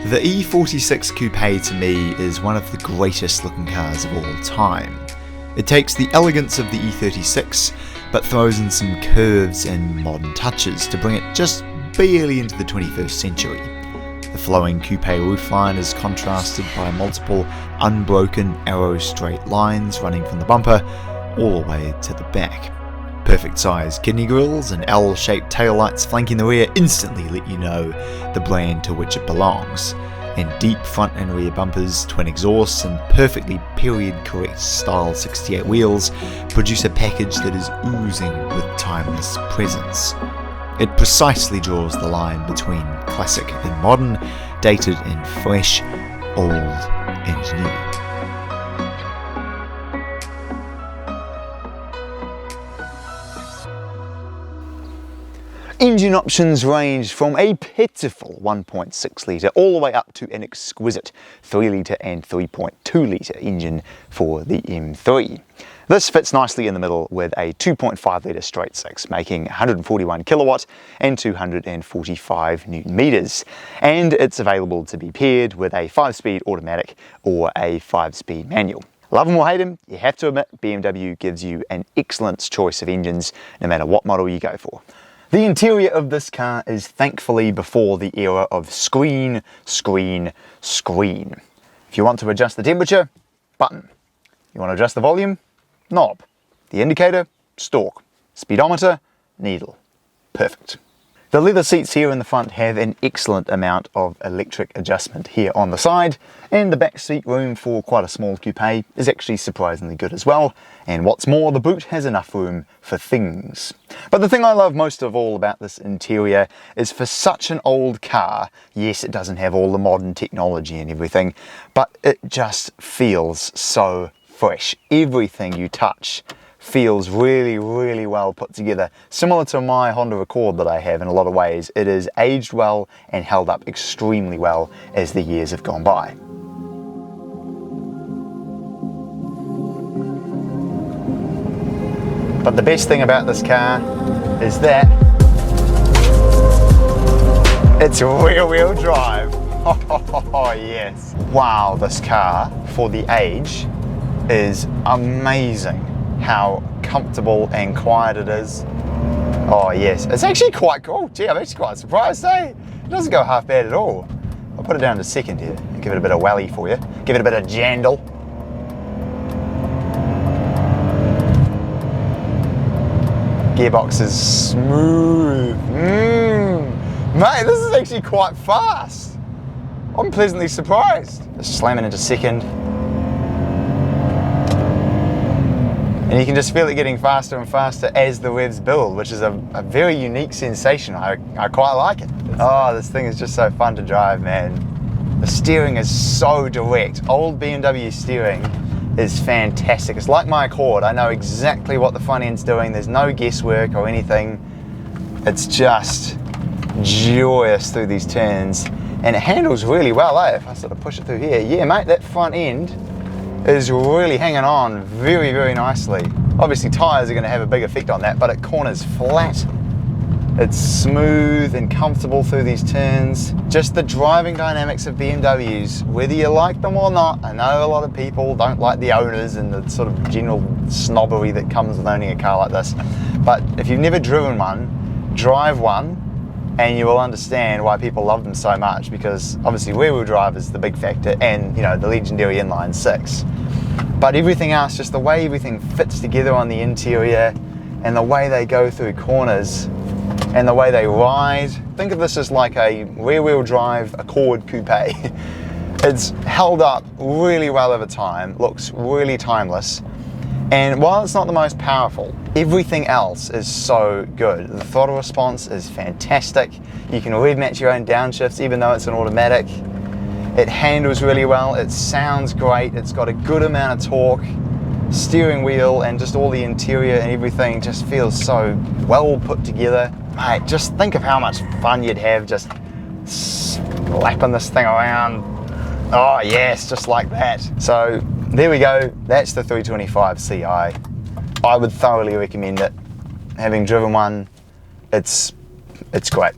The E46 coupe to me is one of the greatest looking cars of all time. It takes the elegance of the E36 but throws in some curves and modern touches to bring it just barely into the 21st century. The flowing coupe roofline is contrasted by multiple unbroken arrow straight lines running from the bumper all the way to the back. Perfect size kidney grills and L-shaped taillights flanking the rear instantly let you know the brand to which it belongs. And deep front and rear bumpers, twin exhausts and perfectly period correct style 68 wheels produce a package that is oozing with timeless presence. It precisely draws the line between classic and modern, dated and fresh, old and new. Engine options range from a pitiful 1.6 litre all the way up to an exquisite 3 litre and 3.2 litre engine for the M3. This fits nicely in the middle with a 2.5 litre straight six, making 141 kilowatt and 245 newton meters, and it's available to be paired with a 5-speed automatic or a 5-speed manual. Love him or hate him, you have to admit BMW gives you an excellent choice of engines no matter what model you go for. The interior of this car is thankfully before the era of screen, screen, screen. If you want to adjust the temperature, button. You want to adjust the volume, knob. The indicator, stalk. Speedometer, needle. Perfect. The leather seats here in the front have an excellent amount of electric adjustment here on the side, and the back seat room for quite a small coupe is actually surprisingly good as well, and what's more, the boot has enough room for things. But the thing I love most of all about this interior is for such an old car, yes, it doesn't have all the modern technology and everything, but it just feels so fresh. Everything you touch feels really, really well put together. Similar to my Honda Accord that I have in a lot of ways, it is aged well and held up extremely well as the years have gone by. But the best thing about this car is that it's rear-wheel drive. Oh yes. Wow, this car, for the age, is amazing. How comfortable and quiet it is. Oh yes, it's actually quite cool. Gee, I'm actually quite surprised, eh? It doesn't go half bad at all. I'll put it down to second here and give it a bit of wally for you. Give it a bit of jandle. Gearbox is smooth. Mate, this is actually quite fast. I'm pleasantly surprised. Just slam it into second. And you can just feel it getting faster and faster as the revs build, which is a very unique sensation. I quite like it. Oh, this thing is just so fun to drive, man. The steering is so direct. Old BMW steering is fantastic. It's like my Accord. I know exactly what the front end's doing. There's no guesswork or anything. It's just joyous through these turns. And it handles really well, eh? If I sort of push it through here. Yeah, mate, that front end is really hanging on very, very nicely. Obviously tyres are going to have a big effect on that, but it corners flat. It's smooth and comfortable through these turns. Just the driving dynamics of BMWs, whether you like them or not. I know a lot of people don't like the owners and the sort of general snobbery that comes with owning a car like this. But if you've never driven one, drive one, and you will understand why people love them so much, because obviously rear-wheel drive is the big factor, and you know, the legendary inline six. But everything else, just the way everything fits together on the interior and the way they go through corners and the way they ride. Think of this as like a rear-wheel drive Accord coupe. It's held up really well over time, looks really timeless. And while it's not the most powerful, everything else is so good. The throttle response is fantastic. You can rev match your own downshifts even though it's an automatic. It handles really well, it sounds great, it's got a good amount of torque. Steering wheel and just all the interior and everything just feels so well put together. Mate, just think of how much fun you'd have just slapping this thing around. Oh yes, just like that. So there we go, that's the 325 Ci. I would thoroughly recommend it. Having driven one, it's great.